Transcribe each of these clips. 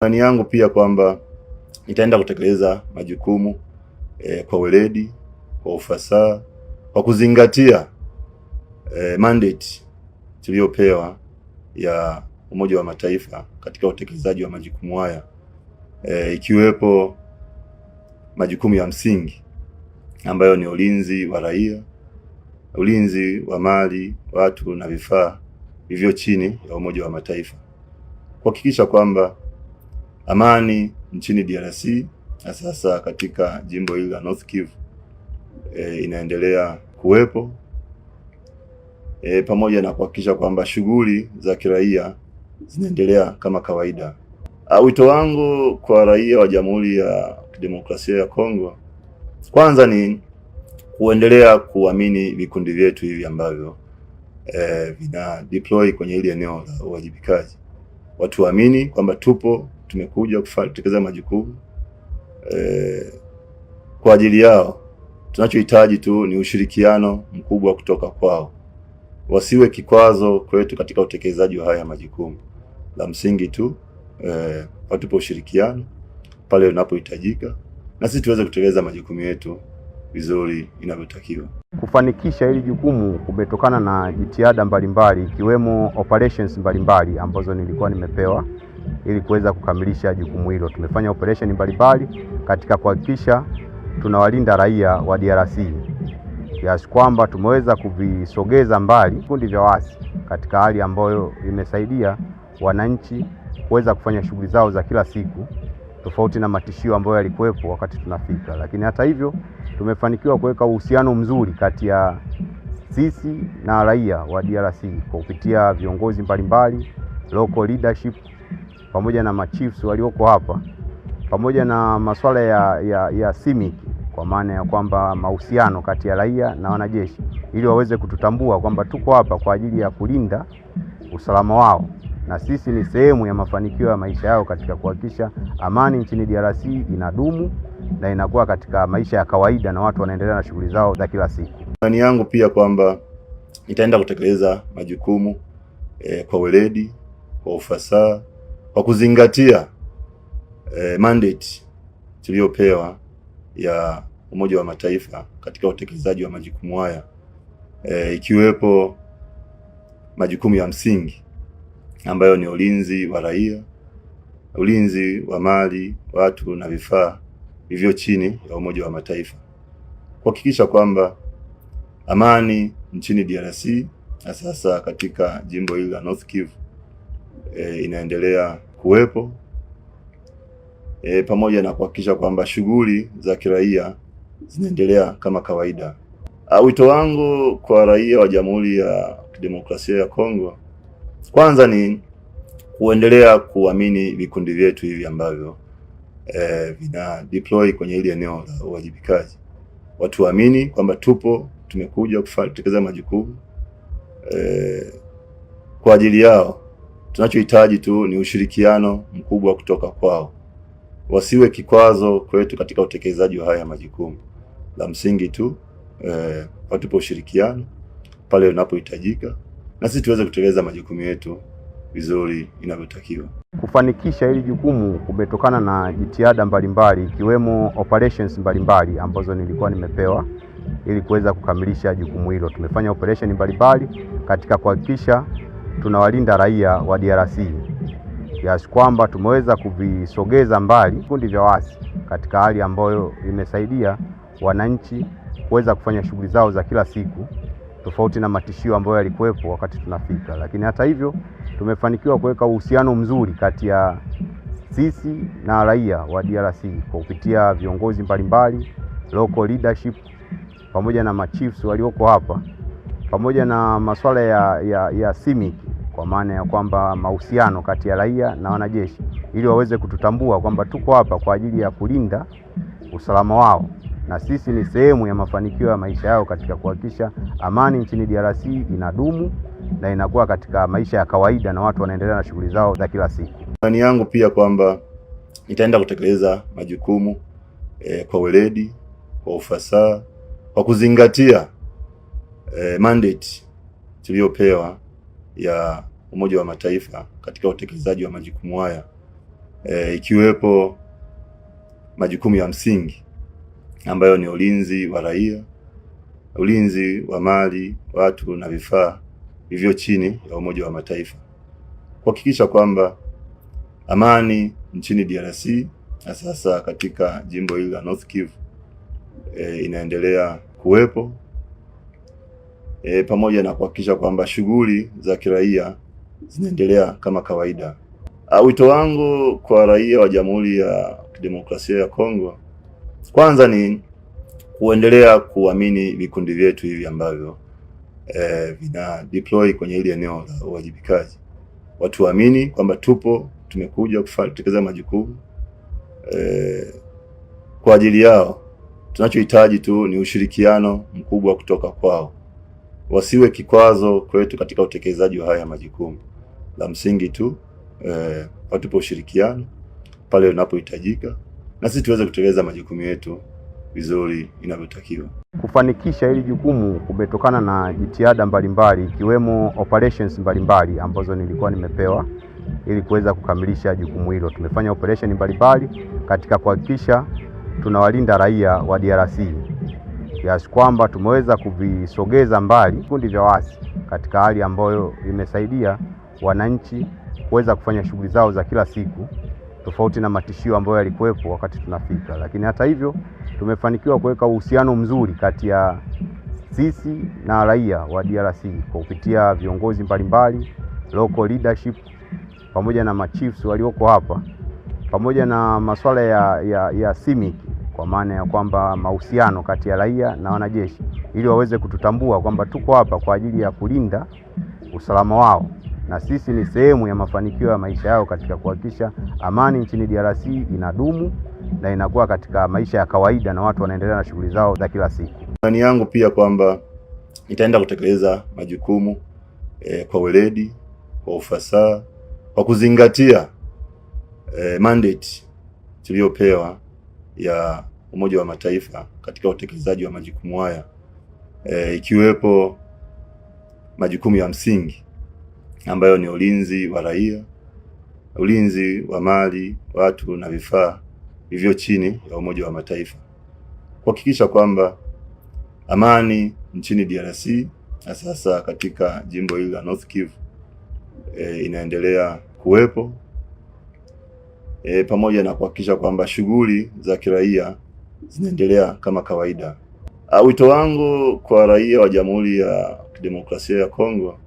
Imani yangu pia kwamba nitaenda kutekeleza majukumu kwa weledi, kwa ufasaha, kwa kuzingatia mandate tuliyopewa ya Umoja wa Mataifa katika utekelezaji wa majukumu haya, ikiwepo majukumu ya msingi ambayo ni ulinzi wa raia, ulinzi wa mali, watu na vifaa vivyo chini ya Umoja wa Mataifa, kuhakikisha kwamba amani nchini DRC na sasa katika jimbo hili la North Kivu inaendelea kuwepo, pamoja na kuhakikisha kwamba shughuli za kiraia zinaendelea kama kawaida. Wito wangu kwa raia wa Jamhuri ya Kidemokrasia ya Kongo, kwanza ni kuendelea kuamini vikundi vyetu hivi ambavyo vina deploy kwenye hili eneo la uwajibikaji. Watu waamini kwamba tumekuja kutekeleza majukumu kwa ajili yao. Tunachohitaji tu ni ushirikiano mkubwa kutoka kwao, wasiwe kikwazo kwetu katika utekelezaji wa haya majukumu. La msingi tu watupe ushirikiano pale unapohitajika, na sisi tuweze kutekeleza majukumu yetu vizuri inavyotakiwa. Kufanikisha hili jukumu kumetokana na jitihada mbalimbali, ikiwemo operations mbalimbali ambazo nilikuwa nimepewa ili kuweza kukamilisha jukumu hilo. Tumefanya operation mbalimbali katika kuhakikisha tunawalinda raia wa DRC, kiasi kwamba tumeweza kuvisogeza mbali vikundi vya waasi katika hali ambayo imesaidia wananchi kuweza kufanya shughuli zao za kila siku, tofauti na matishio ambayo yalikuwepo wakati tunafika. Lakini hata hivyo tumefanikiwa kuweka uhusiano mzuri kati ya sisi na raia wa DRC kwa kupitia viongozi mbalimbali, local leadership, pamoja na machiefs walioko hapa, pamoja na masuala ya CIMIC, kwa maana ya kwamba mahusiano kati ya raia na wanajeshi, ili waweze kututambua kwamba tuko hapa kwa ajili ya kulinda usalama wao, na sisi ni sehemu ya mafanikio ya maisha yao katika kuhakikisha amani nchini DRC inadumu na inakuwa katika maisha ya kawaida na watu wanaendelea na shughuli zao za kila siku. Imani yangu pia kwamba nitaenda kutekeleza majukumu kwa weledi, kwa ufasaha, kwa kuzingatia mandate tuliyopewa ya Umoja wa Mataifa katika utekelezaji wa majukumu haya, ikiwepo majukumu ya msingi ambayo ni ulinzi wa raia, ulinzi wa mali, watu na vifaa vivyo chini ya Umoja wa Mataifa, kuhakikisha kwamba amani nchini DRC na sasa katika jimbo hili la North Kivu inaendelea kuwepo, pamoja na kuhakikisha kwamba shughuli za kiraia zinaendelea kama kawaida. Wito wangu kwa raia wa Jamhuri ya Kidemokrasia ya Kongo, kwanza ni kuendelea kuamini vikundi vyetu hivi ambavyo vina deploy kwenye hili eneo la uwajibikaji. Watu waamini kwamba tumekuja kutekeleza majukumu kwa ajili yao. Tunachohitaji tu ni ushirikiano mkubwa kutoka kwao, wasiwe kikwazo kwetu katika utekelezaji wa haya majukumu. La msingi tu watupe ushirikiano pale unapohitajika, na sisi tuweze kutekeleza majukumu yetu vizuri inavyotakiwa. Kufanikisha hili jukumu kumetokana na jitihada mbalimbali, ikiwemo operations mbalimbali ambazo nilikuwa nimepewa ili kuweza kukamilisha jukumu hilo. Tumefanya operation mbalimbali katika kuhakikisha tunawalinda raia wa DRC, kiasi kwamba tumeweza kuvisogeza mbali vikundi vya waasi katika hali ambayo imesaidia wananchi kuweza kufanya shughuli zao za kila siku, tofauti na matishio ambayo yalikuwepo wakati tunafika. Lakini hata hivyo tumefanikiwa kuweka uhusiano mzuri kati ya sisi na raia wa DRC kwa kupitia viongozi mbalimbali, local leadership, pamoja na machiefs walioko hapa, pamoja na masuala ya CIMIC, kwa maana ya kwamba mahusiano kati ya raia na wanajeshi, ili waweze kututambua kwamba tuko hapa kwa ajili ya kulinda usalama wao, na sisi ni sehemu ya mafanikio ya maisha yao katika kuhakikisha amani nchini DRC inadumu na inakuwa katika maisha ya kawaida na watu wanaendelea na shughuli zao za kila siku. Imani yangu pia kwamba nitaenda kutekeleza majukumu kwa weledi, kwa ufasaha, kwa kuzingatia mandate tuliyopewa ya Umoja wa Mataifa katika utekelezaji wa majukumu haya, ikiwepo majukumu ya msingi ambayo ni ulinzi wa raia, ulinzi wa mali, watu na vifaa vivyo chini ya Umoja wa Mataifa, kuhakikisha kwamba amani nchini DRC na sasa katika jimbo hili la North Kivu inaendelea kuwepo, pamoja na kuhakikisha kwamba shughuli za kiraia zinaendelea kama kawaida. Wito wangu kwa raia wa Jamhuri ya Kidemokrasia ya Kongo, kwanza ni kuendelea kuamini vikundi vyetu hivi ambavyo vina deploy kwenye hili eneo la uwajibikaji. Watu waamini kwamba tumekuja kutekeleza majukumu kwa ajili yao. Tunachohitaji tu ni ushirikiano mkubwa kutoka kwao, wasiwe kikwazo kwetu katika utekelezaji wa haya majukumu. La msingi tu watupe ushirikiano pale unapohitajika, na sisi tuweze kutekeleza majukumu yetu vizuri inavyotakiwa. Kufanikisha hili jukumu kumetokana na jitihada mbalimbali, ikiwemo operations mbalimbali ambazo nilikuwa nimepewa ili kuweza kukamilisha jukumu hilo. Tumefanya operation mbalimbali katika kuhakikisha tunawalinda raia wa DRC, kiasi kwamba tumeweza kuvisogeza mbali vikundi vya waasi katika hali ambayo imesaidia wananchi kuweza kufanya shughuli zao za kila siku, tofauti na matishio ambayo yalikuwepo wakati tunafika. Lakini hata hivyo tumefanikiwa kuweka uhusiano mzuri kati ya sisi na raia wa DRC kwa kupitia viongozi mbalimbali, local leadership, pamoja na machiefs walioko hapa, pamoja na masuala ya CIMIC, kwa maana ya kwamba mahusiano kati ya raia na wanajeshi, ili waweze kututambua kwamba tuko hapa kwa ajili ya kulinda usalama wao, na sisi ni sehemu ya mafanikio ya maisha yao katika kuhakikisha amani nchini DRC inadumu na inakuwa katika maisha ya kawaida na watu wanaendelea na shughuli zao za kila siku. Imani yangu pia kwamba nitaenda kutekeleza majukumu kwa weledi, kwa ufasaha, kwa kuzingatia mandate tuliyopewa ya Umoja wa Mataifa katika utekelezaji wa majukumu haya, ikiwepo majukumu ya msingi ambayo ni ulinzi wa raia, ulinzi wa mali, watu na vifaa vivyo chini ya Umoja wa Mataifa, kuhakikisha kwamba amani nchini DRC na sasa katika jimbo hili la North Kivu inaendelea kuwepo, pamoja na kuhakikisha kwamba shughuli za kiraia zinaendelea kama kawaida. Wito wangu kwa raia wa Jamhuri ya Kidemokrasia ya Kongo,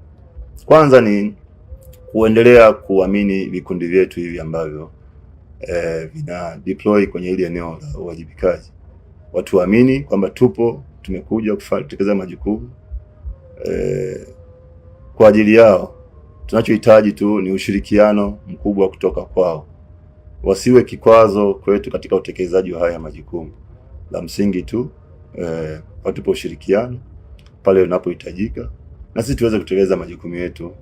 kwanza ni kuendelea kuamini vikundi vyetu hivi ambavyo vina deploy kwenye hili eneo la uwajibikaji. Watu waamini kwamba tumekuja kutekeleza majukumu kwa ajili yao. Tunachohitaji tu ni ushirikiano mkubwa kutoka kwao, wasiwe kikwazo kwetu katika utekelezaji wa haya majukumu. La msingi tu watupe ushirikiano pale unapohitajika, na sisi tuweze kutekeleza majukumu yetu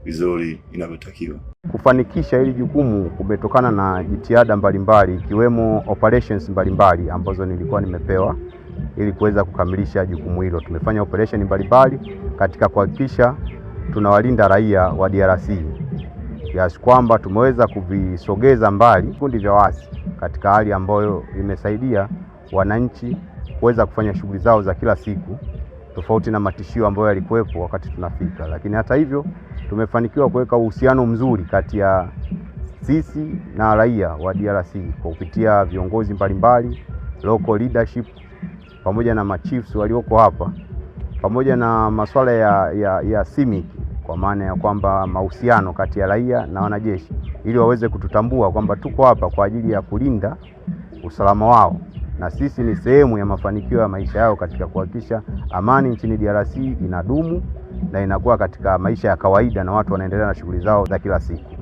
vizuri inavyotakiwa. Kufanikisha hili jukumu kumetokana na jitihada mbalimbali, ikiwemo operations mbalimbali ambazo nilikuwa nimepewa ili kuweza kukamilisha jukumu hilo. Tumefanya operation mbalimbali katika kuhakikisha tunawalinda raia wa DRC, kiasi kwamba tumeweza kuvisogeza mbali vikundi vya waasi katika hali ambayo imesaidia wananchi kuweza kufanya shughuli zao za kila siku, tofauti na matishio ambayo yalikuwepo wakati tunafika. Lakini hata hivyo tumefanikiwa kuweka uhusiano mzuri kati ya sisi na raia wa DRC kwa kupitia viongozi mbalimbali, local leadership, pamoja na machiefs walioko hapa, pamoja na masuala ya CIMIC, kwa maana ya kwamba mahusiano kati ya raia na wanajeshi, ili waweze kututambua kwamba tuko hapa kwa ajili ya kulinda usalama wao, na sisi ni sehemu ya mafanikio ya maisha yao katika kuhakikisha amani nchini DRC inadumu na inakuwa katika maisha ya kawaida na watu wanaendelea na shughuli zao za kila siku.